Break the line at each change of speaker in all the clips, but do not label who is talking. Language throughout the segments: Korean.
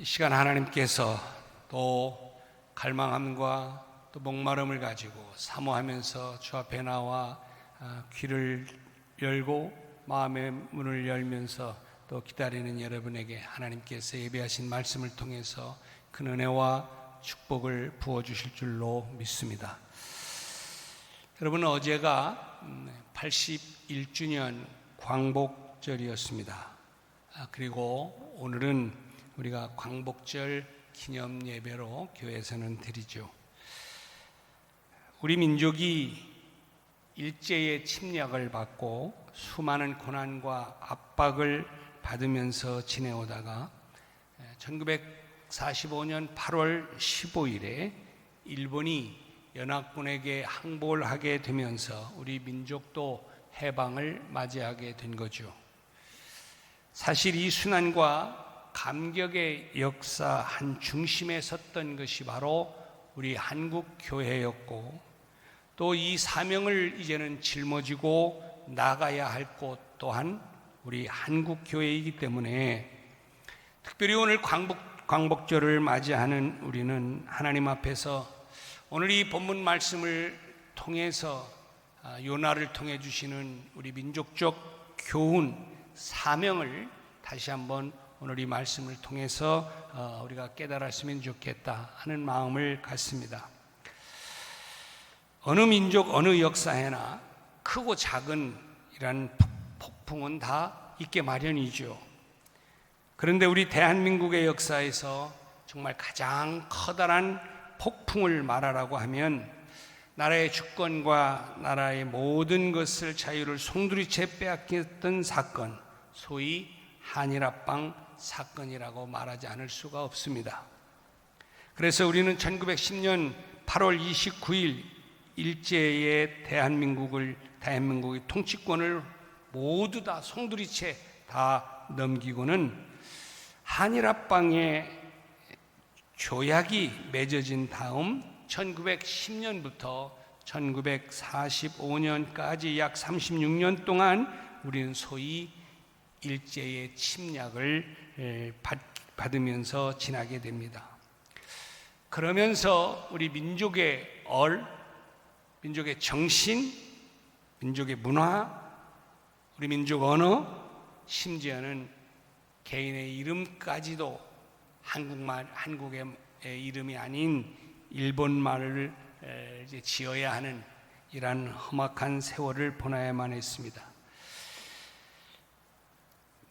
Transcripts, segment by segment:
이 시간 하나님께서 또 갈망함과 또 목마름을 가지고 사모하면서 주 앞에 나와 귀를 열고 마음의 문을 열면서 또 기다리는 여러분에게 하나님께서 예배하신 말씀을 통해서 큰 은혜와 축복을 부어주실 줄로 믿습니다. 여러분, 어제가 81주년 광복절이었습니다. 그리고 오늘은 우리가 광복절 기념 예배로 교회에서는 드리죠. 우리 민족이 일제의 침략을 받고 수많은 고난과 압박을 받으면서 지내오다가 1945년 8월 15일에 일본이 연합군에게 항복을 하게 되면서 우리 민족도 해방을 맞이하게 된 거죠. 사실 이 순환과 감격의 역사 한 중심에 섰던 것이 바로 우리 한국 교회였고, 또 이 사명을 이제는 짊어지고 나가야 할 곳 또한 우리 한국 교회이기 때문에 특별히 오늘 광복절을 맞이하는 우리는 하나님 앞에서 오늘 이 본문 말씀을 통해서 요나를 통해 주시는 우리 민족적 교훈, 사명을 다시 한번 오늘 이 말씀을 통해서 우리가 깨달았으면 좋겠다 하는 마음을 갖습니다. 어느 민족, 어느 역사에나 크고 작은 이런 폭풍은 다 있게 마련이죠. 그런데 우리 대한민국의 역사에서 정말 가장 커다란 폭풍을 말하라고 하면 나라의 주권과 나라의 모든 것을 자유를 송두리째 빼앗겼던 사건, 소위 한일합방 사건이라고 말하지 않을 수가 없습니다. 그래서 우리는 1910년 8월 29일 일제의 대한민국의 통치권을 모두 다 송두리째 다 넘기고는 한일합방의 조약이 맺어진 다음 1910년부터 1945년까지 약 36년 동안 우리는 소위 일제의 침략을 받으면서 지나게 됩니다. 그러면서 우리 민족의 민족의 정신, 민족의 문화, 우리 민족 언어, 심지어는 개인의 이름까지도 한국의 이름이 아닌 일본말을 이제 지어야 하는 이러한 험악한 세월을 보내야만 했습니다.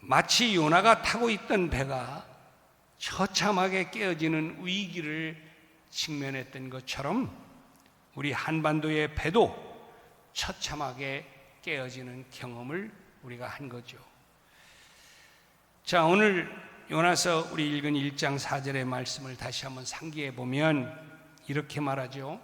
마치 요나가 타고 있던 배가 처참하게 깨어지는 위기를 직면했던 것처럼 우리 한반도의 배도 처참하게 깨어지는 경험을 우리가 한 거죠. 자, 오늘 요나서 우리 읽은 1장 4절의 말씀을 다시 한번 상기해 보면 이렇게 말하죠.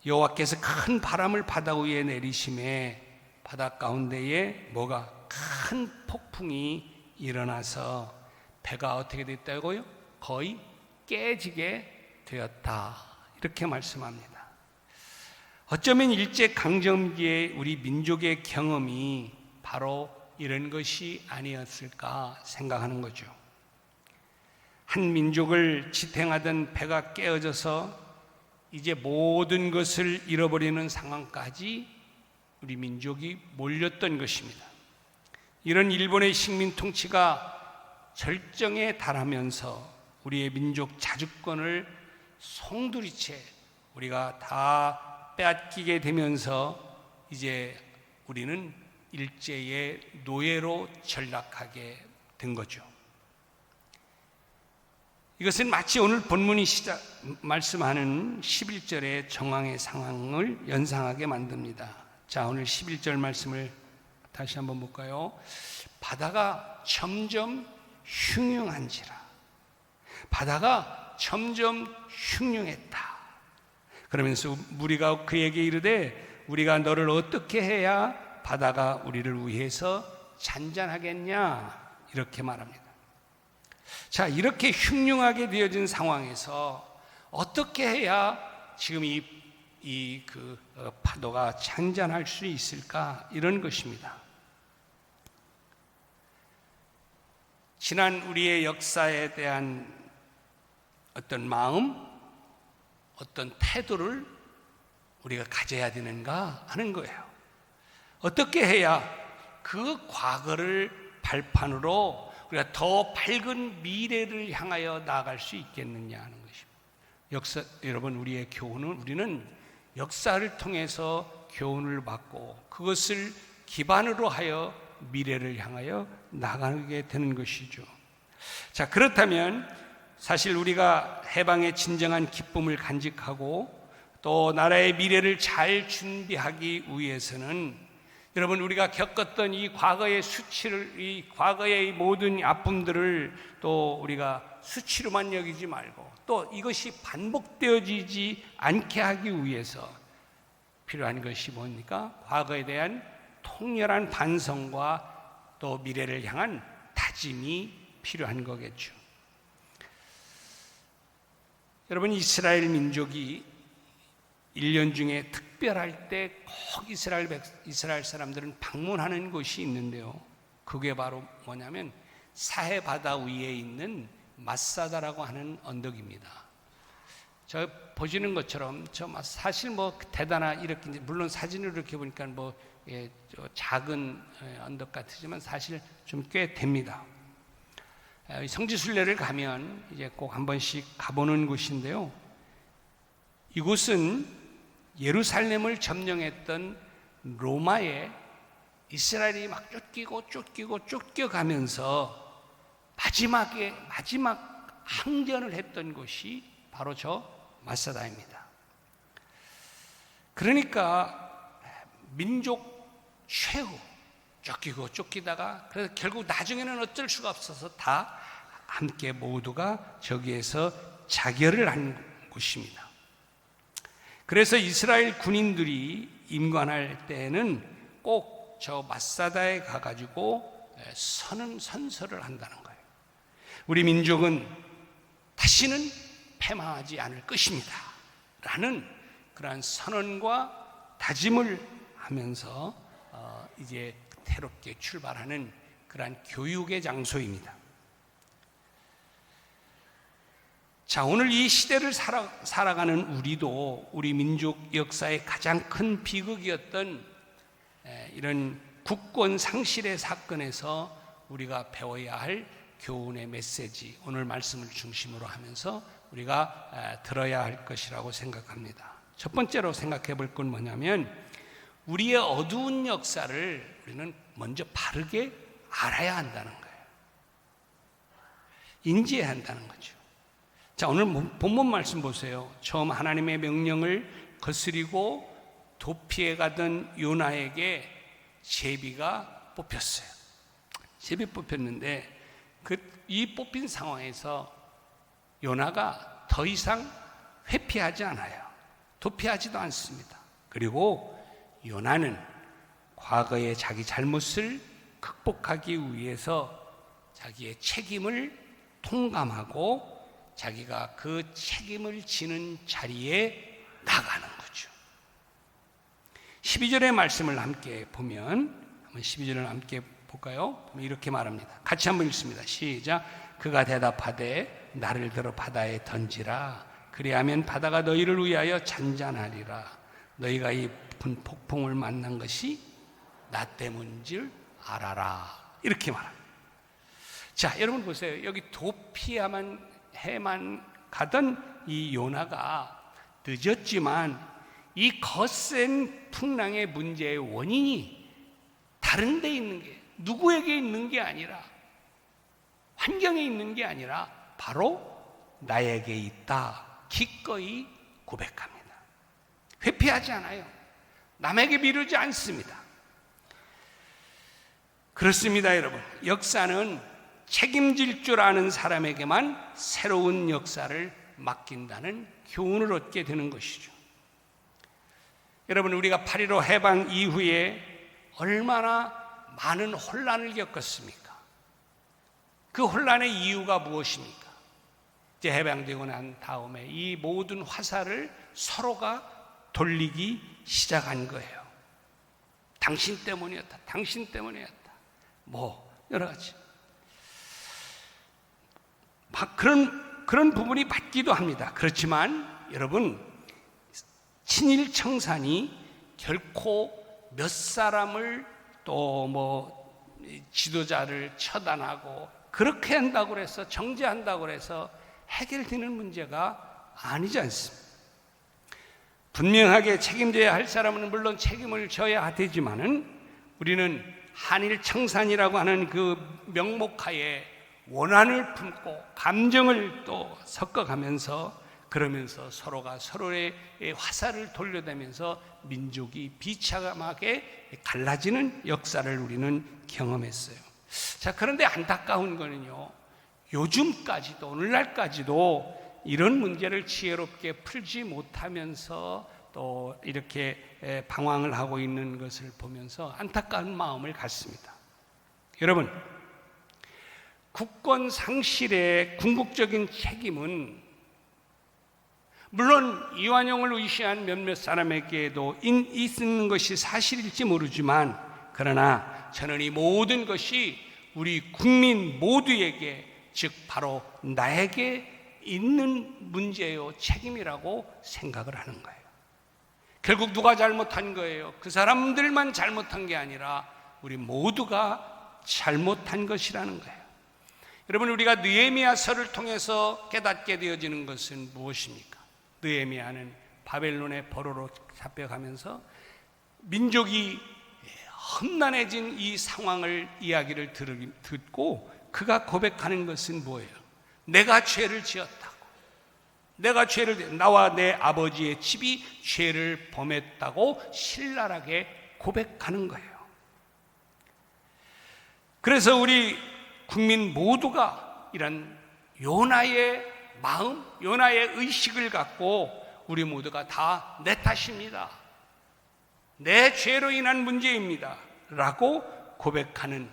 여호와께서 큰 바람을 바다 위에 내리심에 바다 가운데에 뭐가 큰 폭풍이 일어나서 배가 어떻게 됐다고요? 거의 깨지게 되었다. 이렇게 말씀합니다. 어쩌면 일제강점기의 우리 민족의 경험이 바로 이런 것이 아니었을까 생각하는 거죠. 한 민족을 지탱하던 배가 깨어져서 이제 모든 것을 잃어버리는 상황까지 우리 민족이 몰렸던 것입니다. 이런 일본의 식민 통치가 절정에 달하면서 우리의 민족 자주권을 송두리째 우리가 다 빼앗기게 되면서 이제 우리는 일제의 노예로 전락하게 된 거죠. 이것은 마치 오늘 본문이 말씀하는 11절의 정황의 상황을 연상하게 만듭니다. 자, 오늘 11절 말씀을 다시 한번 볼까요? 바다가 점점 흉흉한지라. 바다가 점점 흉흉했다. 그러면서 무리가 그에게 이르되 우리가 너를 어떻게 해야 바다가 우리를 위해서 잔잔하겠냐? 이렇게 말합니다. 자, 이렇게 흉흉하게 되어진 상황에서 어떻게 해야 지금 이 파도가 잔잔할 수 있을까? 이런 것입니다. 지난 우리의 역사에 대한 어떤 마음, 어떤 태도를 우리가 가져야 되는가 하는 거예요. 어떻게 해야 그 과거를 발판으로 우리가 더 밝은 미래를 향하여 나아갈 수 있겠느냐 하는 것입니다. 여러분, 우리의 교훈은, 우리는 역사를 통해서 교훈을 받고 그것을 기반으로 하여 미래를 향하여 나가게 되는 것이죠. 자, 그렇다면 사실 우리가 해방의 진정한 기쁨을 간직하고 또 나라의 미래를 잘 준비하기 위해서는, 여러분, 우리가 겪었던 이 과거의 수치를, 이 과거의 모든 아픔들을 또 우리가 수치로만 여기지 말고 또 이것이 반복되어지지 않게 하기 위해서 필요한 것이 뭡니까? 과거에 대한 통렬한 반성과 또 미래를 향한 다짐이 필요한 거겠죠. 여러분, 이스라엘 민족이 1년 중에 특별할 때 꼭 이스라엘 사람들은 방문하는 곳이 있는데요. 그게 바로 뭐냐면 사해 바다 위에 있는 마사다라고 하는 언덕입니다. 저 보시는 것처럼 사실 대단한 이렇게, 물론 사진으로 이렇게 보니까 작은 언덕 같으지만 사실 좀 꽤 됩니다. 성지순례를 가면 이제 꼭 한 번씩 가보는 곳인데요. 이곳은 예루살렘을 점령했던 로마에 이스라엘이 막 쫓겨가면서 마지막 항전을 했던 곳이 바로 저 마사다입니다. 그러니까 민족 최후 쫓기다가 그래서 결국 나중에는 어쩔 수가 없어서 다 함께 모두가 저기에서 자결을 한 곳입니다. 그래서 이스라엘 군인들이 임관할 때는 꼭 저 마사다에 가가지고 선설을 한다는 거예요. 우리 민족은 다시는 패망하지 않을 것입니다 라는 그러한 선언과 다짐을 하면서 이제 새롭게 출발하는 그러한 교육의 장소입니다. 자, 오늘 이 시대를 살아가는 우리도 우리 민족 역사의 가장 큰 비극이었던 이런 국권 상실의 사건에서 우리가 배워야 할 교훈의 메시지, 오늘 말씀을 중심으로 하면서 우리가 들어야 할 것이라고 생각합니다. 첫 번째로 생각해 볼 건 뭐냐면, 우리의 어두운 역사를 우리는 먼저 바르게 알아야 한다는 거예요. 인지해야 한다는 거죠. 자, 오늘 본문 말씀 보세요. 처음 하나님의 명령을 거스리고 도피해 가던 요나에게 제비가 뽑혔어요. 제비 뽑혔는데 이 뽑힌 상황에서 요나가 더 이상 회피하지 않아요. 도피하지도 않습니다. 그리고 요나는 과거의 자기 잘못을 극복하기 위해서 자기의 책임을 통감하고 자기가 그 책임을 지는 자리에 나가는 거죠. 12절의 말씀을 함께 보면, 한번 12절을 함께 볼까요? 보면 이렇게 말합니다. 같이 한번 읽습니다. 시작. 그가 대답하되 나를 들어 바다에 던지라. 그리하면 바다가 너희를 위하여 잔잔하리라. 너희가 이 폭풍을 만난 것이 나 때문인 줄 알아라. 이렇게 말합니다. 자, 여러분 보세요. 여기 해만 가던 이 요나가 늦었지만 이 거센 풍랑의 문제의 원인이 다른 데 있는 게, 누구에게 있는 게 아니라, 환경에 있는 게 아니라 바로 나에게 있다. 기꺼이 고백합니다. 회피하지 않아요. 남에게 미루지 않습니다. 그렇습니다, 여러분. 역사는 책임질 줄 아는 사람에게만 새로운 역사를 맡긴다는 교훈을 얻게 되는 것이죠. 여러분, 우리가 8.15 해방 이후에 얼마나 많은 혼란을 겪었습니까? 그 혼란의 이유가 무엇입니까? 이제 해방되고 난 다음에 이 모든 화살을 서로가 돌리기 시작한 거예요. 당신 때문이었다. 당신 때문이었다. 여러 가지. 그런 부분이 맞기도 합니다. 그렇지만 여러분, 친일 청산이 결코 몇 사람을 또 지도자를 처단하고 그렇게 한다고 해서, 정죄한다고 해서 해결되는 문제가 아니지 않습니다. 분명하게 책임져야 할 사람은 물론 책임을 져야 되지만은, 우리는 한일 청산이라고 하는 그 명목하에 원한을 품고 감정을 또 섞어가면서, 그러면서 서로가 서로의 화살을 돌려대면서 민족이 비참하게 갈라지는 역사를 우리는 경험했어요. 자, 그런데 안타까운 거는요, 요즘까지도, 오늘날까지도 이런 문제를 지혜롭게 풀지 못하면서 또 이렇게 방황을 하고 있는 것을 보면서 안타까운 마음을 갖습니다. 여러분, 국권 상실의 궁극적인 책임은 물론 이완용을 의시한 몇몇 사람에게도 있는 것이 사실일지 모르지만, 그러나 저는 이 모든 것이 우리 국민 모두에게, 즉 바로 나에게 있는 문제요, 책임이라고 생각을 하는 거예요. 결국 누가 잘못한 거예요? 그 사람들만 잘못한 게 아니라 우리 모두가 잘못한 것이라는 거예요. 여러분, 우리가 느헤미야서를 통해서 깨닫게 되어지는 것은 무엇입니까? 느헤미야는 바벨론의 포로로 잡혀가면서 민족이 험난해진 이 상황을, 이야기를 듣고 그가 고백하는 것은 뭐예요? 내가 죄를 지었다고, 나와 내 아버지의 집이 죄를 범했다고 신랄하게 고백하는 거예요. 그래서 우리 국민 모두가 이런 요나의 마음, 요나의 의식을 갖고 우리 모두가 다 내 탓입니다, 내 죄로 인한 문제입니다 라고 고백하는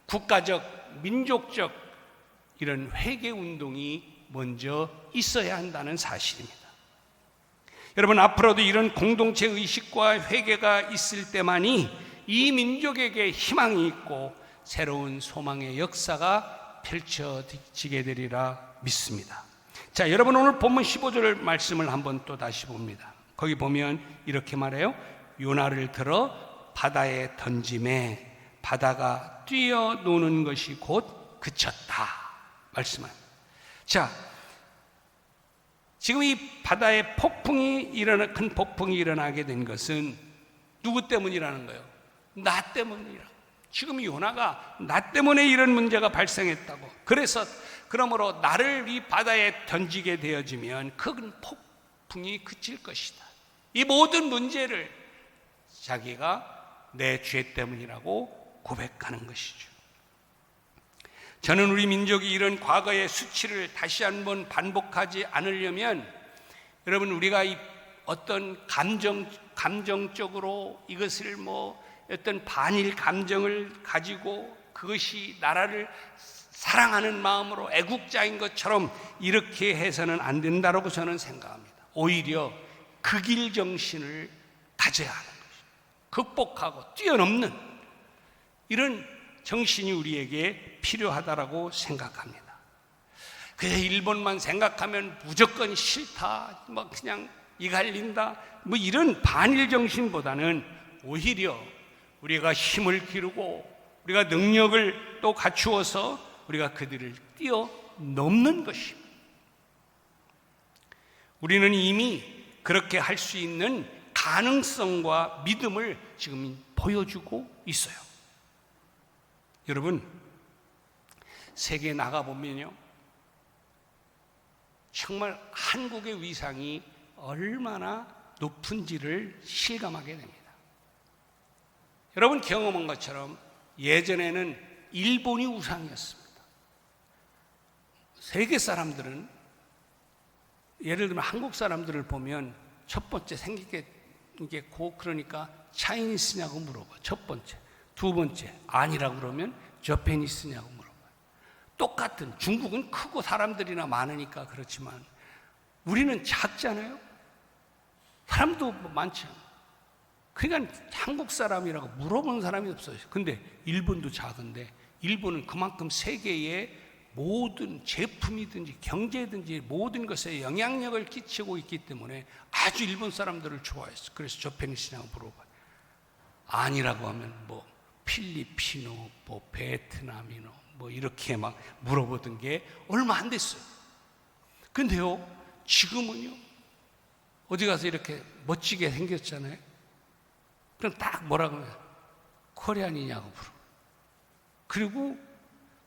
국가적, 민족적 이런 회개 운동이 먼저 있어야 한다는 사실입니다. 여러분, 앞으로도 이런 공동체 의식과 회개가 있을 때만이 이 민족에게 희망이 있고 새로운 소망의 역사가 펼쳐지게 되리라 믿습니다. 자, 여러분, 오늘 본문 15절 말씀을 한번 또 다시 봅니다. 거기 보면 이렇게 말해요. 요나를 들어 바다에 던짐에 바다가 뛰어노는 것이 곧 그쳤다 말씀합니다. 자, 지금 이 바다에 큰 폭풍이 일어나게 된 것은 누구 때문이라는 거예요? 나 때문이라고. 지금 요나가 나 때문에 이런 문제가 발생했다고. 그러므로 나를 이 바다에 던지게 되어지면 큰 폭풍이 그칠 것이다. 이 모든 문제를 자기가 내 죄 때문이라고 고백하는 것이죠. 저는 우리 민족이 이런 과거의 수치를 다시 한번 반복하지 않으려면, 여러분, 우리가 이 어떤 감정적으로 이것을 어떤 반일 감정을 가지고 그것이 나라를 사랑하는 마음으로 애국자인 것처럼 이렇게 해서는 안 된다고 저는 생각합니다. 오히려 극일 정신을 가져야 하는 것입니다. 극복하고 뛰어넘는 이런 정신이 우리에게 필요하다라고 생각합니다. 그냥 일본만 생각하면 무조건 싫다, 그냥 이갈린다, 이런 반일 정신보다는 오히려 우리가 힘을 기르고 우리가 능력을 또 갖추어서 우리가 그들을 뛰어넘는 것입니다. 우리는 이미 그렇게 할 수 있는 가능성과 믿음을 지금 보여주고 있어요. 여러분, 세계에 나가보면요, 정말 한국의 위상이 얼마나 높은지를 실감하게 됩니다. 여러분 경험한 것처럼 예전에는 일본이 우상이었습니다. 세계 사람들은, 예를 들면 한국 사람들을 보면 첫 번째 생긴 게 그러니까 차이니스냐고 물어봐. 첫 번째. 두 번째, 아니라고 그러면 저페니스냐고 물어봐요. 똑같은, 중국은 크고 사람들이나 많으니까 그렇지만 우리는 작잖아요. 사람도 많지 않아요. 그러니까 한국 사람이라고 물어보는 사람이 없어요. 근데 일본도 작은데 일본은 그만큼 세계의 모든 제품이든지 경제든지 모든 것에 영향력을 끼치고 있기 때문에 아주 일본 사람들을 좋아했어. 그래서 조팽신하고 물어봐요. 아니라고 하면 뭐 필리피노, 뭐 베트남이노, 뭐 이렇게 막 물어보던 게 얼마 안 됐어요. 근데요, 지금은요, 어디 가서 이렇게 멋지게 생겼잖아요. 그럼 딱 뭐라고 해요? 코리안이냐고 물어. 그리고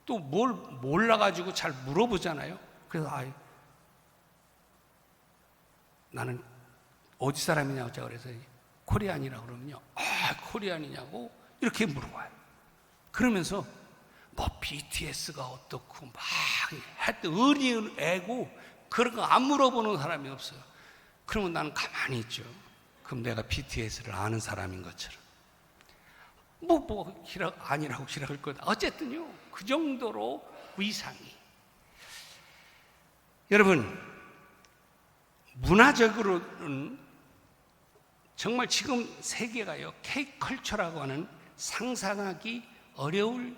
또 뭘 몰라가지고 잘 물어보잖아요. 그래서 나는 어디 사람이냐고 제가 그래서 코리안이라고 그러면요. 코리안이냐고 이렇게 물어봐요. 그러면서 뭐 BTS가 어떻고 막 하여튼 의리 애고 그런 거 안 물어보는 사람이 없어요. 그러면 나는 가만히 있죠. 그럼 내가 BTS를 아는 사람인 것처럼. 아니라고 기락할 거다. 어쨌든요, 그 정도로 위상이. 여러분, 문화적으로는 정말 지금 세계가요, K컬처라고 하는 상상하기 어려울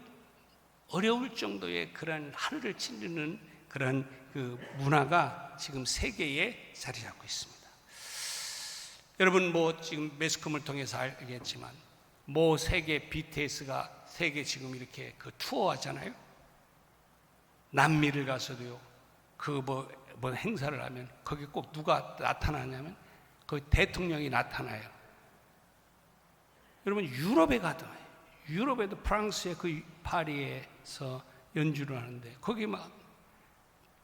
정도의 그런 하늘을 찌르는 그런 그 문화가 지금 세계에 자리 잡고 있습니다. 여러분, 지금 매스컴을 통해서 알겠지만, 세계 BTS가 세계 지금 이렇게 그 투어 하잖아요. 남미를 가서도요, 뭐 행사를 하면 거기 꼭 누가 나타나냐면 거기 대통령이 나타나요. 여러분, 유럽에 가도, 유럽에도 프랑스의 그 파리에서 연주를 하는데 거기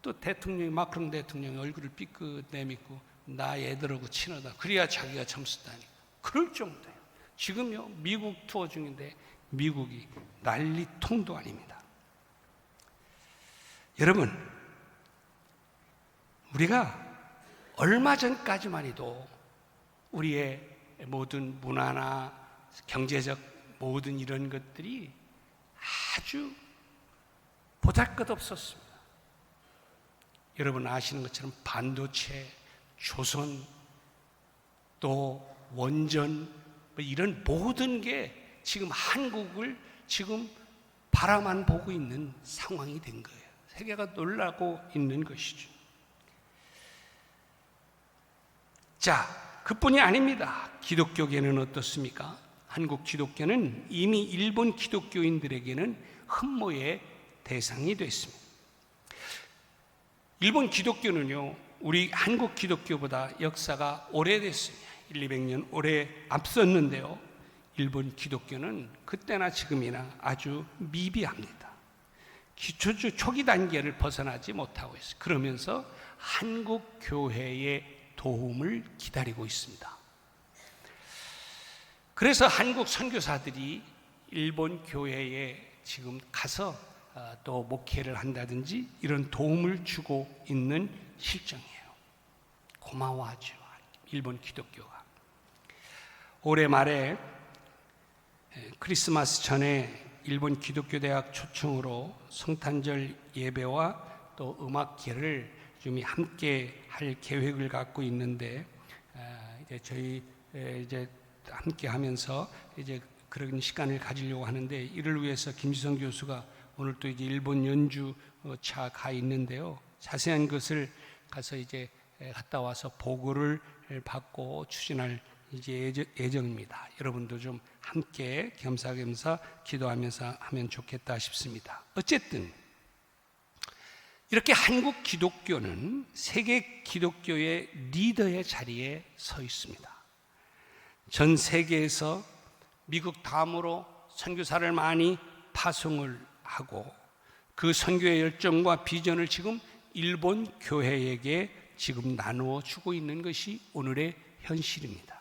또 대통령이, 마크롱 대통령이 얼굴을 삐끗 내밀고 나 얘들하고 친하다. 그래야 자기가 점수 따니까. 그럴 정도예요. 지금요, 미국 투어 중인데 미국이 난리통도 아닙니다. 여러분, 우리가 얼마 전까지만 해도 우리의 모든 문화나 경제적 모든 이런 것들이 아주 보잘것없었습니다. 여러분 아시는 것처럼 반도체, 조선, 또 원전, 이런 모든 게 지금 한국을 지금 바라만 보고 있는 상황이 된 거예요. 세계가 놀라고 있는 것이죠. 자, 그뿐이 아닙니다. 기독교계는 어떻습니까? 한국 기독교는 이미 일본 기독교인들에게는 흠모의 대상이 됐습니다. 일본 기독교는요, 우리 한국 기독교보다 역사가 오래됐습니다. 100~200년 오래 앞섰는데요, 일본 기독교는 그때나 지금이나 아주 미비합니다. 초기 단계를 벗어나지 못하고 있어요. 그러면서 한국 교회의 도움을 기다리고 있습니다. 그래서 한국 선교사들이 일본 교회에 지금 가서 또 목회를 한다든지 이런 도움을 주고 있는 실정이에요. 고마워하죠, 일본 기독교가. 올해 말에 크리스마스 전에 일본 기독교 대학 초청으로 성탄절 예배와 또 음악회를 좀 함께 할 계획을 갖고 있는데, 이제 저희 이제 함께 하면서 이제 그런 시간을 가지려고 하는데, 이를 위해서 김지성 교수가 오늘 또 이제 일본 연주차 가 있는데요, 자세한 것을 가서 이제 갔다 와서 보고를 받고 추진할 이제 예정입니다. 여러분도 좀 함께 겸사겸사 기도하면서 하면 좋겠다 싶습니다. 어쨌든 이렇게 한국 기독교는 세계 기독교의 리더의 자리에 서 있습니다. 전 세계에서 미국 다음으로 선교사를 많이 파송을 하고 그 선교의 열정과 비전을 지금 일본 교회에게 지금 나누어 주고 있는 것이 오늘의 현실입니다.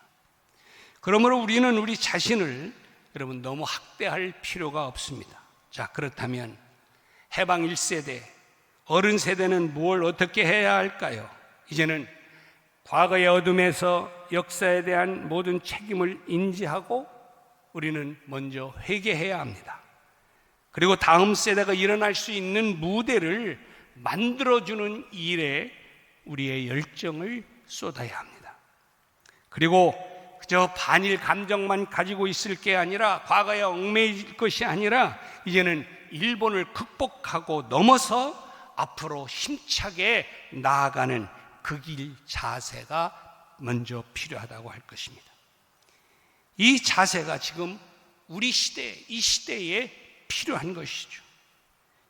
그러므로 우리는 우리 자신을 여러분 너무 학대할 필요가 없습니다. 자, 그렇다면 해방 1세대, 어른 세대는 무엇을 어떻게 해야 할까요? 이제는 과거의 어둠에서 역사에 대한 모든 책임을 인지하고 우리는 먼저 회개해야 합니다. 그리고 다음 세대가 일어날 수 있는 무대를 만들어주는 일에 우리의 열정을 쏟아야 합니다. 그리고 그저 반일 감정만 가지고 있을 게 아니라, 과거에 얽매일 것이 아니라 이제는 일본을 극복하고 넘어서 앞으로 힘차게 나아가는 그 길 자세가 먼저 필요하다고 할 것입니다. 이 자세가 지금 우리 시대, 이 시대에 필요한 것이죠.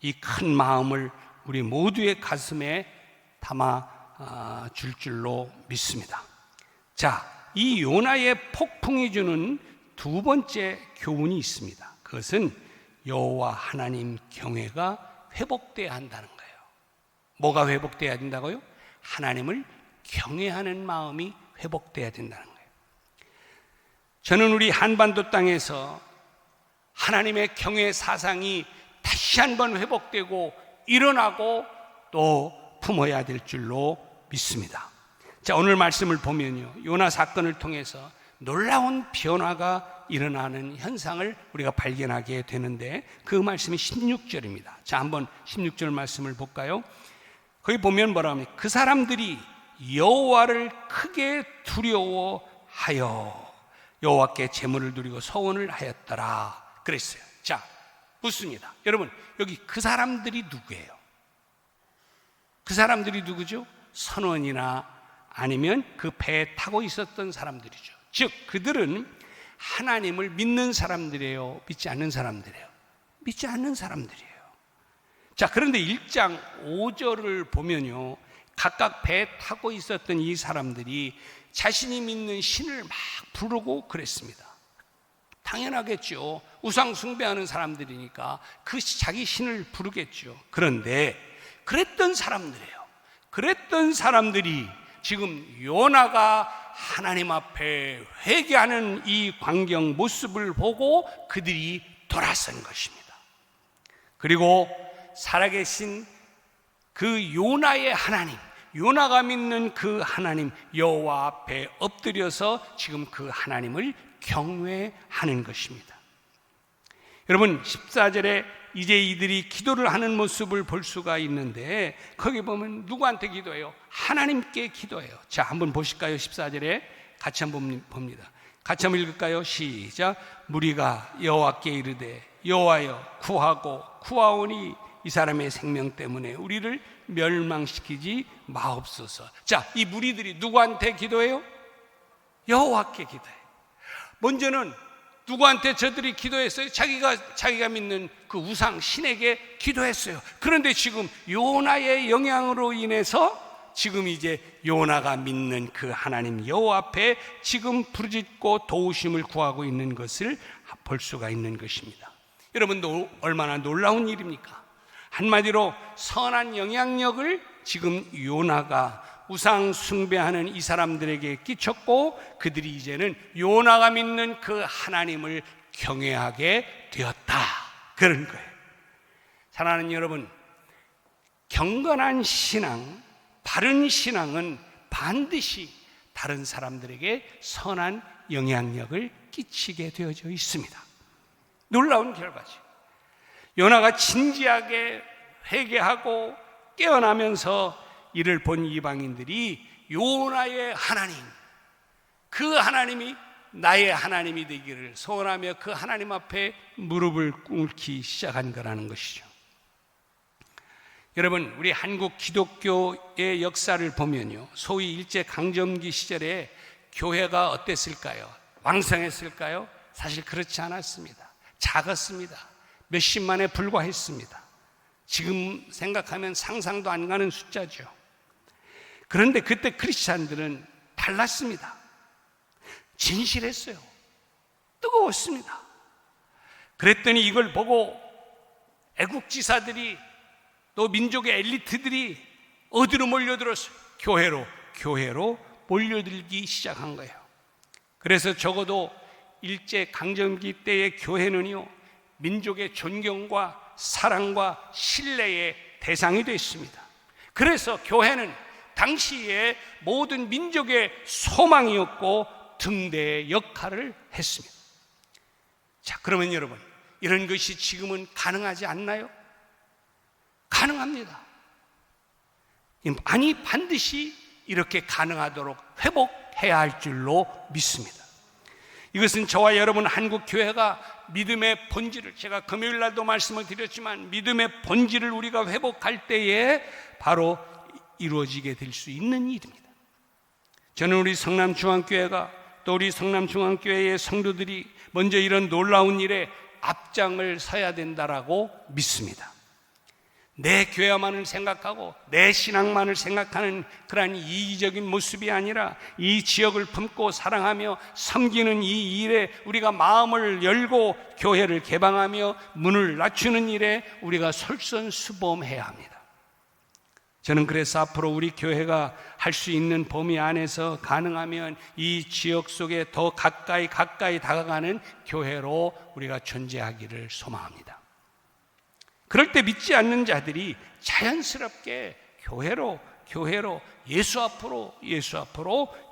이 큰 마음을 우리 모두의 가슴에 담아 줄 줄로 믿습니다. 자, 이 요나의 폭풍이 주는 두 번째 교훈이 있습니다. 그것은 여호와 하나님 경외가 회복돼야 한다는 거예요. 뭐가 회복돼야 된다고요? 하나님을 경외하는 마음이 회복돼야 된다는 거예요. 저는 우리 한반도 땅에서 하나님의 경외 사상이 다시 한번 회복되고 일어나고 또 품어야 될 줄로 믿습니다. 자, 오늘 말씀을 보면요, 요나 사건을 통해서 놀라운 변화가 일어나는 현상을 우리가 발견하게 되는데, 그 말씀이 16절입니다. 자, 한번 16절 말씀을 볼까요? 거기 보면 뭐라 합니까? 그 사람들이 여호와를 크게 두려워하여 여호와께 제물을 드리고 서원을 하였더라 그랬어요. 자, 묻습니다. 여러분, 여기 그 사람들이 누구예요? 그 사람들이 누구죠? 선원이나 아니면 그 배에 타고 있었던 사람들이죠. 즉, 그들은 하나님을 믿는 사람들이에요? 믿지 않는 사람들이에요? 믿지 않는 사람들이에요. 자, 그런데 1장 5절을 보면요, 각각 배에 타고 있었던 이 사람들이 자신이 믿는 신을 막 부르고 그랬습니다. 당연하겠죠. 우상 숭배하는 사람들이니까 그 자기 신을 부르겠죠. 그런데 그랬던 사람들이에요. 그랬던 사람들이 지금 요나가 하나님 앞에 회개하는 이 광경 모습을 보고 그들이 돌아선 것입니다. 그리고 살아계신 그 요나의 하나님, 요나가 믿는 그 하나님 여호와 앞에 엎드려서 지금 그 하나님을 경외하는 것입니다. 여러분, 14절에 이제 이들이 기도를 하는 모습을 볼 수가 있는데, 거기 보면 누구한테 기도해요? 하나님께 기도해요. 자, 한번 보실까요? 14절에 같이 한번 봅니다. 같이 한번 읽을까요? 시작. 무리가 여호와께 이르되 여호와여 구하고 구하오니 이 사람의 생명 때문에 우리를 멸망시키지 마옵소서. 자, 이 무리들이 누구한테 기도해요? 여호와께 기도해요. 먼저는 누구한테 저들이 기도했어요? 자기가 믿는 그 우상 신에게 기도했어요. 그런데 지금 요나의 영향으로 인해서 지금 이제 요나가 믿는 그 하나님 여호와 앞에 지금 부르짖고 도우심을 구하고 있는 것을 볼 수가 있는 것입니다. 여러분, 얼마나 놀라운 일입니까? 한마디로 선한 영향력을 지금 요나가 우상 숭배하는 이 사람들에게 끼쳤고, 그들이 이제는 요나가 믿는 그 하나님을 경외하게 되었다, 그런 거예요. 사랑하는 여러분, 경건한 신앙, 바른 신앙은 반드시 다른 사람들에게 선한 영향력을 끼치게 되어져 있습니다. 놀라운 결과죠. 요나가 진지하게 회개하고 깨어나면서 이를 본 이방인들이 요나의 하나님, 그 하나님이 나의 하나님이 되기를 소원하며 그 하나님 앞에 무릎을 꿇기 시작한 거라는 것이죠. 여러분, 우리 한국 기독교의 역사를 보면요, 소위 일제강점기 시절에 교회가 어땠을까요? 왕성했을까요? 사실 그렇지 않았습니다. 작았습니다. 몇십만에 불과했습니다. 지금 생각하면 상상도 안 가는 숫자죠. 그런데 그때 크리스찬들은 달랐습니다. 진실했어요. 뜨거웠습니다. 그랬더니 이걸 보고 애국지사들이, 또 민족의 엘리트들이 어디로 몰려들었어요? 교회로 몰려들기 시작한 거예요. 그래서 적어도 일제강점기 때의 교회는요, 민족의 존경과 사랑과 신뢰의 대상이 됐습니다. 그래서 교회는 당시에 모든 민족의 소망이었고 등대의 역할을 했습니다. 자, 그러면 여러분, 이런 것이 지금은 가능하지 않나요? 가능합니다. 아니, 반드시 이렇게 가능하도록 회복해야 할 줄로 믿습니다. 이것은 저와 여러분 한국 교회가 믿음의 본질을, 제가 금요일 날도 말씀을 드렸지만 믿음의 본질을 우리가 회복할 때에 바로 이루어지게 될 수 있는 일입니다. 저는 우리 성남중앙교회가, 또 우리 성남중앙교회의 성도들이 먼저 이런 놀라운 일에 앞장을 서야 된다라고 믿습니다. 내 교회만을 생각하고 내 신앙만을 생각하는 그러한 이기적인 모습이 아니라 이 지역을 품고 사랑하며 섬기는 이 일에 우리가 마음을 열고 교회를 개방하며 문을 낮추는 일에 우리가 솔선수범해야 합니다. 저는 그래서 앞으로 우리 교회가 할 수 있는 범위 안에서 가능하면 이 지역 속에 더 가까이 다가가는 교회로 우리가 존재하기를 소망합니다. 그럴 때 믿지 않는 자들이 자연스럽게 교회로 예수 앞으로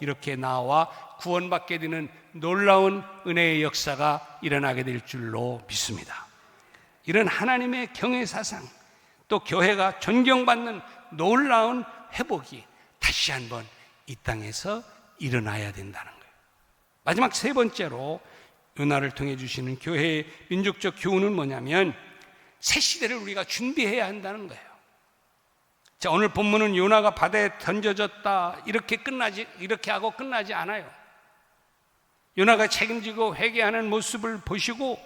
이렇게 나와 구원받게 되는 놀라운 은혜의 역사가 일어나게 될 줄로 믿습니다. 이런 하나님의 경외사상, 또 교회가 존경받는 놀라운 회복이 다시 한번 이 땅에서 일어나야 된다는 거예요. 마지막 세 번째로 요나를 통해 주시는 교회의 민족적 교훈은 뭐냐면 새 시대를 우리가 준비해야 한다는 거예요. 자, 오늘 본문은 요나가 바다에 던져졌다 이렇게 하고 끝나지 않아요. 요나가 책임지고 회개하는 모습을 보시고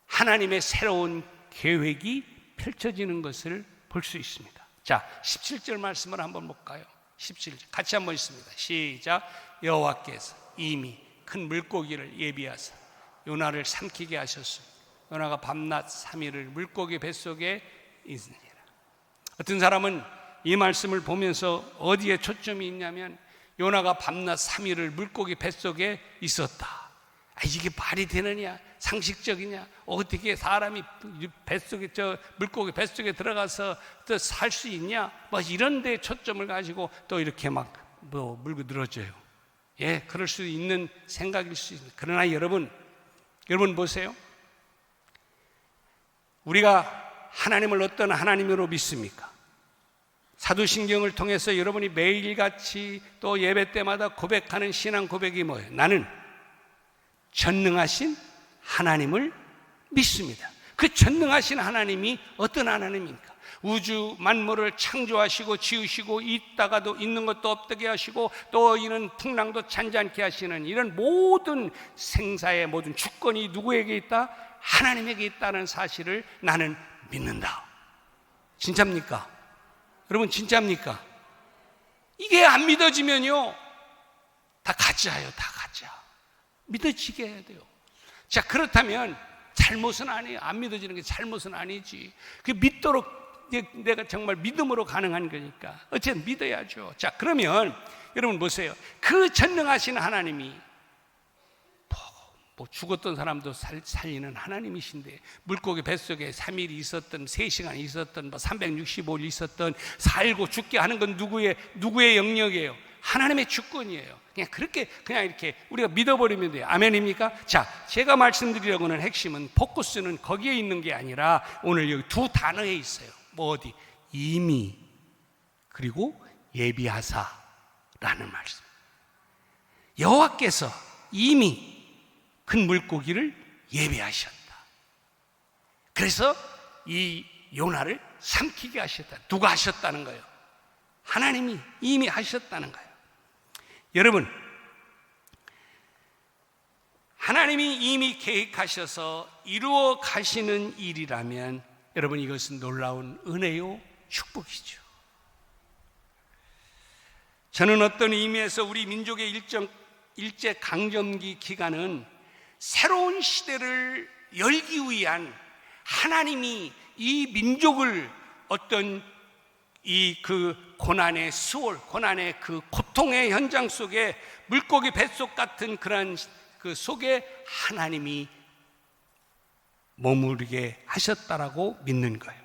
하나님의 새로운 계획이 펼쳐지는 것을 볼 수 있습니다. 자, 17절 말씀을 한번 볼까요? 17절 같이 한번 있습니다. 시작. 여호와께서 이미 큰 물고기를 예비하사 요나를 삼키게 하셨습니다. 요나가 밤낮 3일을 물고기 뱃속에 있으니라. 어떤 사람은 이 말씀을 보면서 어디에 초점이 있냐면 요나가 밤낮 3일을 물고기 뱃속에 있었다. 이게 말이 되느냐? 상식적이냐? 어떻게 사람이 뱃속에, 물고기 뱃속에 들어가서 또 살 수 있냐? 이런 데 초점을 가지고 또 이렇게 물고 늘어져요. 예, 그럴 수 있는 생각일 수 있습니다. 그러나 여러분 보세요. 우리가 하나님을 어떤 하나님으로 믿습니까? 사도신경을 통해서 여러분이 매일같이 또 예배 때마다 고백하는 신앙 고백이 뭐예요? 나는 전능하신 하나님을 믿습니다. 그 전능하신 하나님이 어떤 하나님입니까? 우주 만물을 창조하시고 지으시고 있다가도 있는 것도 없게 하시고 또 이는 풍랑도 잔잔케 하시는 이런 모든 생사의 모든 주권이 누구에게 있다? 하나님에게 있다는 사실을 나는 믿는다. 진짜입니까? 여러분 진짜입니까? 이게 안 믿어지면요 다 가짜예요. 다 가짜. 믿어지게 해야 돼요. 자, 그렇다면 잘못은 아니에요. 안 믿어지는 게 잘못은 아니지. 그 믿도록 내가 정말 믿음으로 가능한 거니까 어쨌든 믿어야죠. 자, 그러면 여러분 보세요. 그 전능하신 하나님이 죽었던 사람도 살리는 하나님이신데 물고기 뱃속에 3일이 있었던 3시간이 있었던 365일 있었던 살고 죽게 하는 건 누구의 영역이에요? 하나님의 주권이에요. 그냥 이렇게 우리가 믿어버리면 돼요. 아멘입니까? 자, 제가 말씀드리려고 하는 핵심은 포커스는 거기에 있는 게 아니라 오늘 여기 두 단어에 있어요. 어디? 이미 그리고 예비하사라는 말씀. 여호와께서 이미 큰 물고기를 예비하셨다. 그래서 이 요나를 삼키게 하셨다. 누가 하셨다는 거예요? 하나님이 이미 하셨다는 거예요. 여러분, 하나님이 이미 계획하셔서 이루어 가시는 일이라면 여러분 이것은 놀라운 은혜요 축복이죠. 저는 어떤 의미에서 우리 민족의 일제 강점기 기간은 새로운 시대를 열기 위한 하나님이 이 민족을 어떤 그 고난의 수월, 고난의 그 고통의 현장 속에 물고기 뱃속 같은 그런 그 속에 하나님이 머무르게 하셨다라고 믿는 거예요.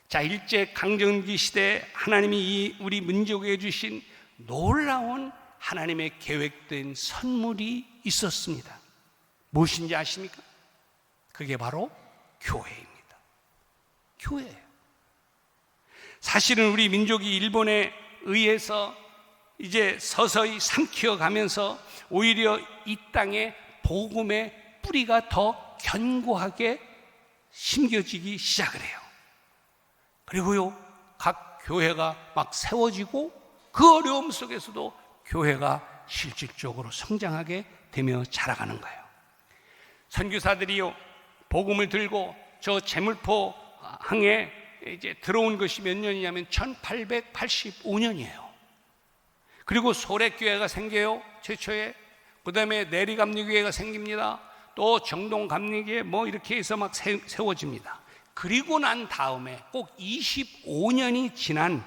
자, 일제 강점기 시대 하나님이 우리 민족에 주신 놀라운 하나님의 계획된 선물이 있었습니다. 무엇인지 아십니까? 그게 바로 교회입니다. 교회예요. 사실은 우리 민족이 일본에 의해서 이제 서서히 삼키어 가면서 오히려 이 땅에 복음의 뿌리가 더 견고하게 심겨지기 시작을 해요. 그리고요, 각 교회가 막 세워지고 그 어려움 속에서도 교회가 실질적으로 성장하게 되며 자라가는 거예요. 선교사들이요, 복음을 들고 저 제물포 항에 이제 들어온 것이 몇 년이냐면 1885년이에요. 그리고 소래교회가 생겨요, 최초에. 그 다음에 내리감리교회가 생깁니다. 또 정동감리교회 뭐 이렇게 해서 막 세워집니다. 그리고 난 다음에 꼭 25년이 지난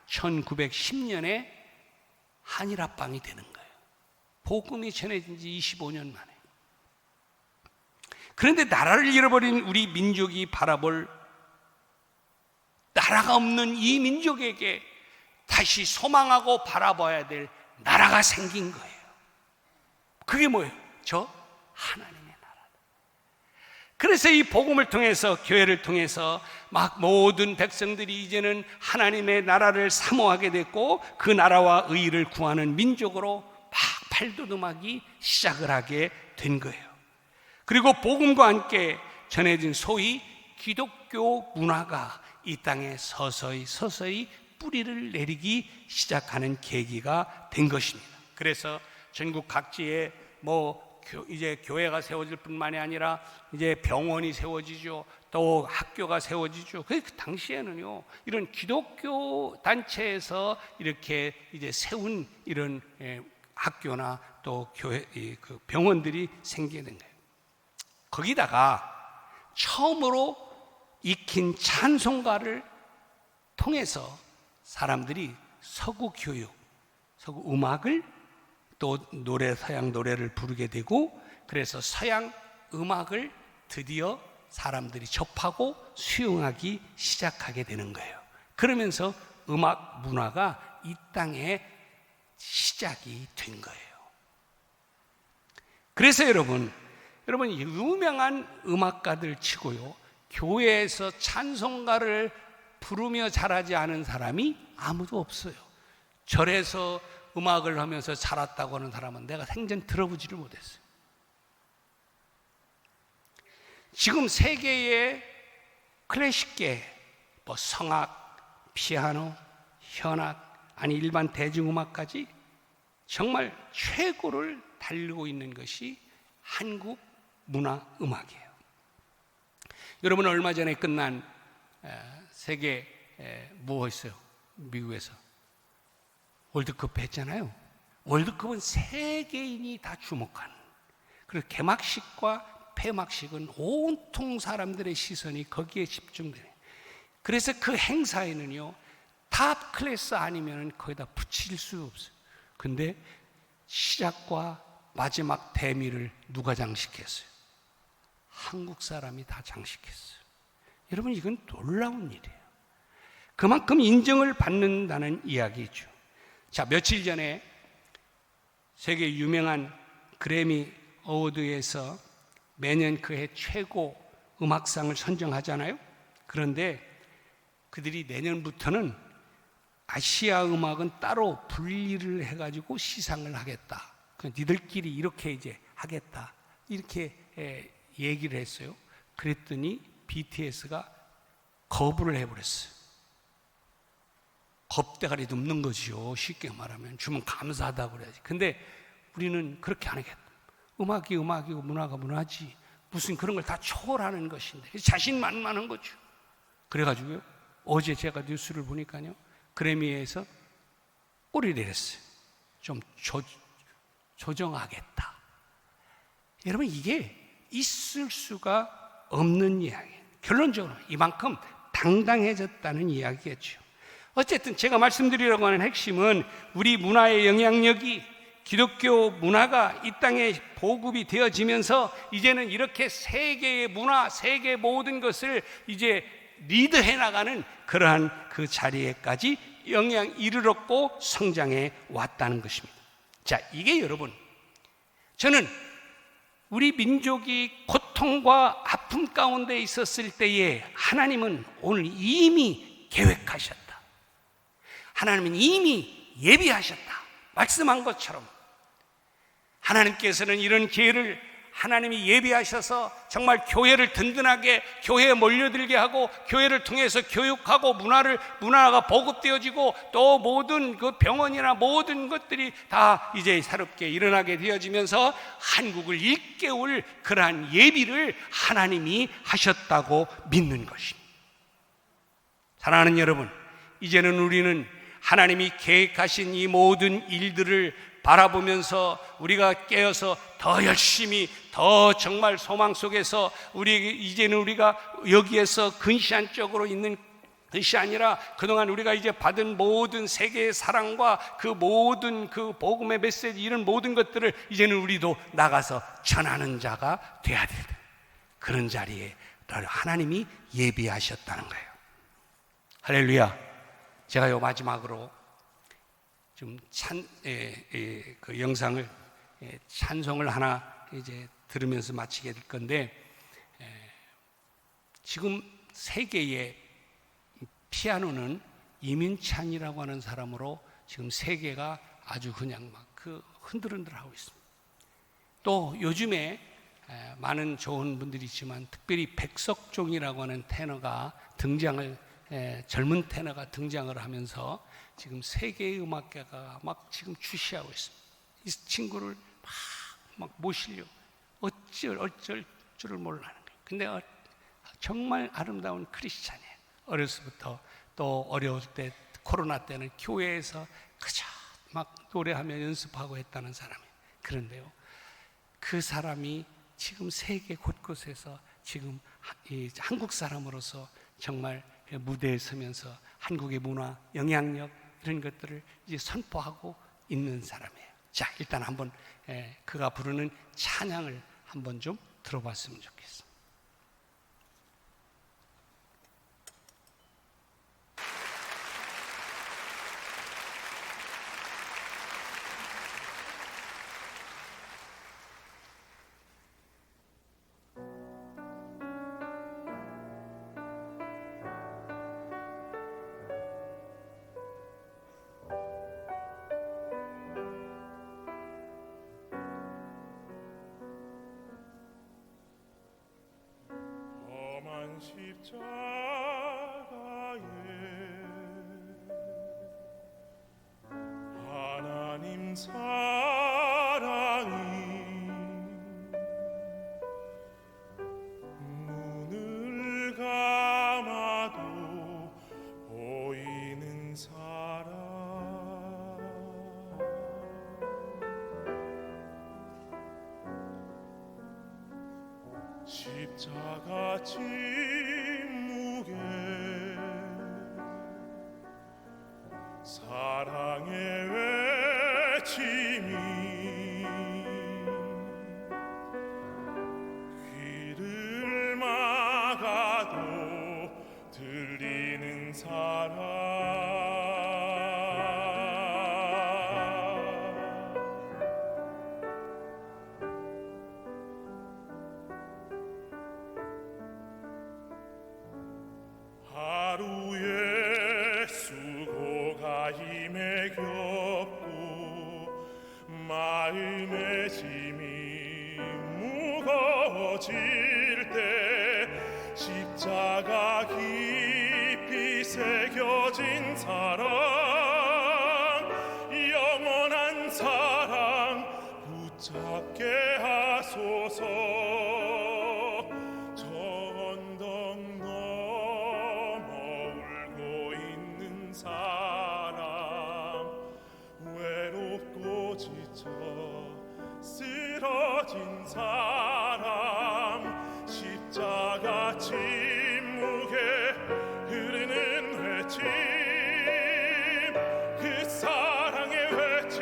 1910년에 한일합방이 되는 거예요. 복음이 전해진 지 25년 만에. 그런데 나라를 잃어버린 우리 민족이 바라볼 나라가 없는 이 민족에게 다시 소망하고 바라봐야 될 나라가 생긴 거예요. 그게 뭐예요? 저 하나님의 나라다. 그래서 이 복음을 통해서, 교회를 통해서 막 모든 백성들이 이제는 하나님의 나라를 사모하게 됐고 그 나라와 의를 구하는 민족으로 막 발돋움하기 시작을 하게 된 거예요. 그리고 복음과 함께 전해진 소위 기독교 문화가 이 땅에 서서히 뿌리를 내리기 시작하는 계기가 된 것입니다. 그래서 전국 각지에 이제 교회가 세워질 뿐만이 아니라 이제 병원이 세워지죠. 또 학교가 세워지죠. 그 당시에는요, 이런 기독교 단체에서 이렇게 이제 세운 이런 학교나 또 교회, 그 병원들이 생기게 된 거예요. 거기다가 처음으로 익힌 찬송가를 통해서 사람들이 서구 교육, 서구 음악을 또 서양 노래를 부르게 되고, 그래서 서양 음악을 드디어 사람들이 접하고 수용하기 시작하게 되는 거예요. 그러면서 음악 문화가 이 땅에 시작이 된 거예요. 그래서 여러분 유명한 음악가들 치고요, 교회에서 찬송가를 부르며 자라지 않은 사람이 아무도 없어요. 절에서 음악을 하면서 자랐다고 하는 사람은 내가 생전 들어보지를 못했어요. 지금 세계의 클래식계, 성악, 피아노, 현악, 아니 일반 대중음악까지 정말 최고를 달리고 있는 것이 한국 문화 음악이에요. 여러분, 얼마 전에 끝난 세계 뭐였어요? 미국에서 월드컵 했잖아요. 월드컵은 세계인이 다 주목하는, 그리고 개막식과 폐막식은 온통 사람들의 시선이 거기에 집중돼요. 그래서 그 행사에는요, 탑 클래스 아니면 거기다 붙일 수 없어요. 근데 시작과 마지막 대미를 누가 장식했어요? 한국 사람이 다 장식했어요. 여러분, 이건 놀라운 일이에요. 그만큼 인정을 받는다는 이야기죠. 자, 며칠 전에 세계 유명한 그래미 어워드에서 매년 그해 최고 음악상을 선정하잖아요. 그런데 그들이 내년부터는 아시아 음악은 따로 분리를 해가지고 시상을 하겠다. 니들끼리 이렇게 이제 하겠다. 이렇게 얘기를 했어요. 그랬더니 BTS가 거부를 해버렸어요. 겁대가리 눕는 거지요. 쉽게 말하면 주면 감사하다고 그래야지. 근데 우리는 그렇게 안 하겠다. 음악이 음악이고 문화가 문화지, 무슨 그런 걸 다 초월하는 것인데 자신만만한 거죠. 그래가지고요, 어제 제가 뉴스를 보니까요, 그래미에서 꼬리를 내렸어요. 좀 조정하겠다. 여러분, 이게 있을 수가 없는 이야기예요. 결론적으로 이만큼 당당해졌다는 이야기겠죠. 어쨌든 제가 말씀드리려고 하는 핵심은 우리 문화의 영향력이, 기독교 문화가 이 땅에 보급이 되어지면서 이제는 이렇게 세계의 문화, 세계 모든 것을 이제 리드해 나가는 그러한 그 자리에까지 이르렀고 성장해 왔다는 것입니다. 자, 이게 여러분, 저는 우리 민족이 고통과 아픔 가운데 있었을 때에 하나님은 오늘 이미 계획하셨다. 하나님은 이미 예비하셨다. 말씀한 것처럼 하나님께서는 이런 기회를 하나님이 예비하셔서 정말 교회를 든든하게 교회에 몰려들게 하고 교회를 통해서 교육하고 문화가 보급되어지고 또 모든 그 병원이나 모든 것들이 다 이제 새롭게 일어나게 되어지면서 한국을 일깨울 그러한 예비를 하나님이 하셨다고 믿는 것입니다. 사랑하는 여러분, 이제는 우리는 하나님이 계획하신 이 모든 일들을 바라보면서 우리가 깨어서 더 열심히 더 정말 소망 속에서 이제는 우리가 여기에서 근시안적으로 있는 것이 아니라 그동안 우리가 이제 받은 모든 세계의 사랑과 그 모든 그 복음의 메시지 이런 모든 것들을 이제는 우리도 나가서 전하는 자가 돼야 된다. 그런 자리에 하나님이 예비하셨다는 거예요. 할렐루야. 제가 요 마지막으로 좀 그 영상을 찬송을 하나 이제 들으면서 마치게 될 건데, 지금 세계의 피아노는 이민찬이라고 하는 사람으로 지금 세계가 아주 그냥 막 그 흔들흔들하고 있습니다. 또 요즘에 많은 좋은 분들이 있지만 특별히 백석종이라고 하는 테너가 젊은 테너가 등장을 하면서 지금 세계의 음악가가 막 지금 출시하고 있습니다. 이 친구를 막 모시려고 어쩔 줄을 몰라는 거예요. 근데 정말 아름다운 크리스찬이에요. 어려서부터 또 어려울 때 코로나 때는 교회에서 그저 막 노래하며 연습하고 했다는 사람이에요. 그런데요, 그 사람이 지금 세계 곳곳에서 지금 한국 사람으로서 정말 무대에 서면서 한국의 문화, 영향력 이런 것들을 이제 선포하고 있는 사람이에요. 자, 일단 한번 그가 부르는 찬양을 한번 좀 들어봤으면 좋겠어.
십자가에 하나님 사랑이 눈을 감아도 보이는 사랑, 십자가 침묵에 사랑의 외침이 귀를 막아도 들리는 사랑, 하루의 수고가 힘에 겪고 마음의 짐이 무거워질 때 십자가 깊이 새겨진 사랑, 영원한 사랑 붙잡게 하소서. 사람 외롭고 지쳐 쓰러진 사람, 십자가 침묵에 흐르는 외침, 그 사랑의 외침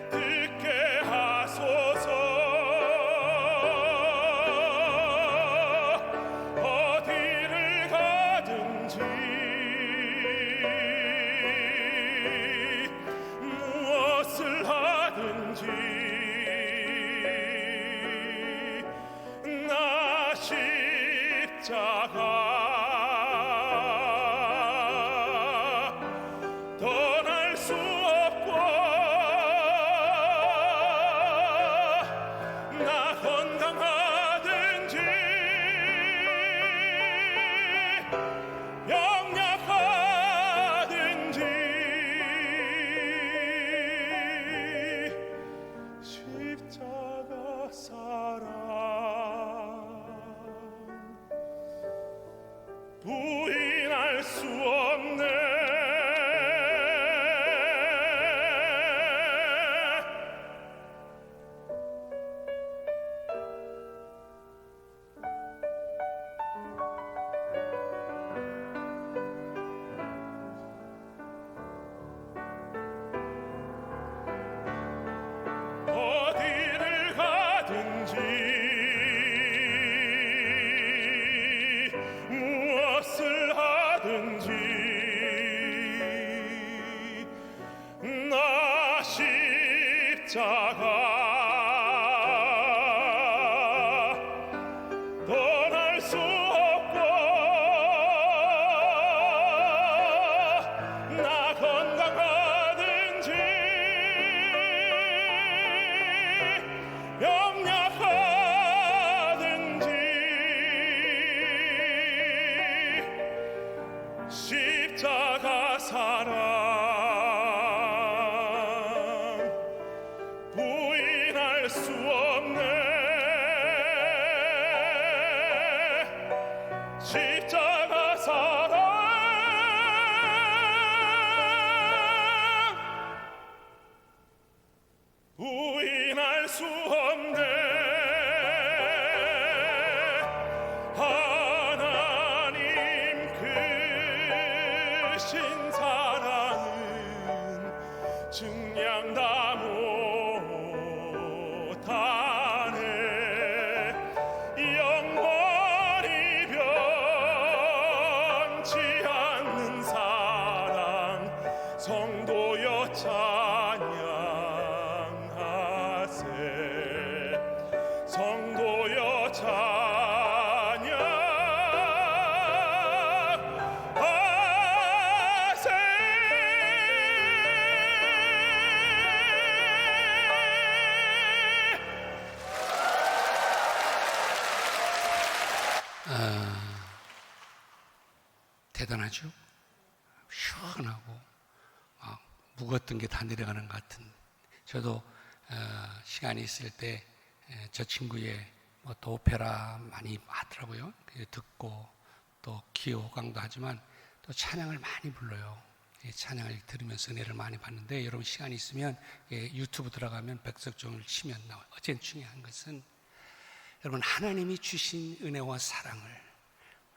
듣게 하소서. 어디를 가든지 무엇을 하든지 나 십자가 떠날 수 없고 십자가 떠날 수 없고 나 건강하든지 병약하든지 십자가 사랑 부인할 수 없네. 십자가 사랑 부인할 수 없네. 하나님 크신 사랑은 증량 다 못하네. 영원히 변치 않는 사랑 성도여 찬양하세. 성도여 찬양하세.
대단하죠? 시원하고 묵었던 게 다 내려가는 것 같은. 저도 시간이 있을 때 저 친구의 또 오페라 많이 하더라고요. 듣고 또 기호 강도 하지만 또 찬양을 많이 불러요. 찬양을 들으면서 은혜를 많이 받는데, 여러분 시간이 있으면 유튜브 들어가면 백석종을 치면 나와요. 어쨌든 중요한 것은 여러분 하나님이 주신 은혜와 사랑을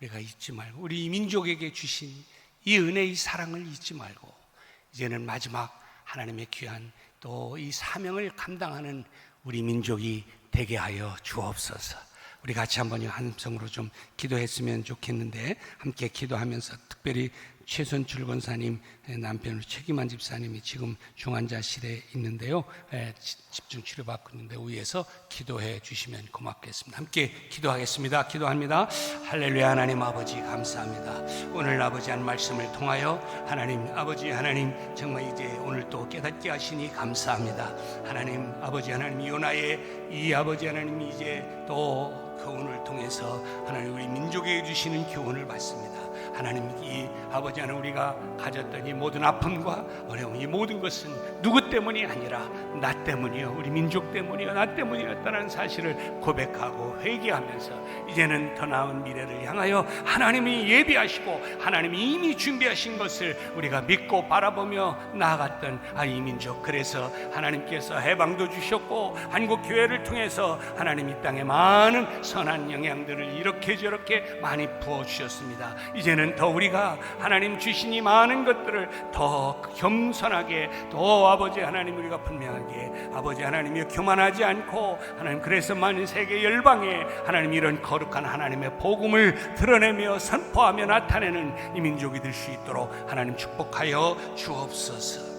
우리가 잊지 말고, 우리 민족에게 주신 이 은혜의 사랑을 잊지 말고, 이제는 마지막 하나님의 귀한 또 이 사명을 감당하는 우리 민족이 되게 하여 주옵소서. 우리 같이 한번 한성으로 좀 기도했으면 좋겠는데, 함께 기도하면서 특별히 최선출 권사님 남편으로 최기만 집사님이 지금 중환자실에 있는데요, 집중 치료받고 있는데 위에서 기도해 주시면 고맙겠습니다. 함께 기도하겠습니다. 기도합니다. 할렐루야. 하나님 아버지 감사합니다. 오늘 아버지 한 말씀을 통하여 하나님 아버지 하나님 정말 이제 오늘 또 깨닫게 하시니 감사합니다. 하나님 아버지 하나님 요나의 이 아버지 하나님 이제 또 교훈을 통해서 하나님 우리 민족에게 주시는 교훈을 받습니다. 하나님 이 아버지 하나님 우리가 가졌던 이 모든 아픔과 어려움, 이 모든 것은 누구 때문이 아니라 나 때문이요, 우리 민족 때문이요, 나 때문이었다는 사실을 고백하고 회개하면서 이제는 더 나은 미래를 향하여 하나님이 예비하시고 하나님이 이미 준비하신 것을 우리가 믿고 바라보며 나아갔던 이 민족. 그래서 하나님께서 해방도 주셨고 한국교회를 통해서 하나님 이 땅에 많은 선한 영향들을 이렇게 저렇게 많이 부어주셨습니다. 이제는 더 우리가 하나님 주신 이 많은 것들을 더 겸손하게, 또 아버지 하나님 우리가 분명하게 아버지 하나님이 교만하지 않고 하나님 그래서 많은 세계 열방에 하나님 이런 거룩한 하나님의 복음을 드러내며 선포하며 나타내는 이 민족이 될 수 있도록 하나님 축복하여 주옵소서.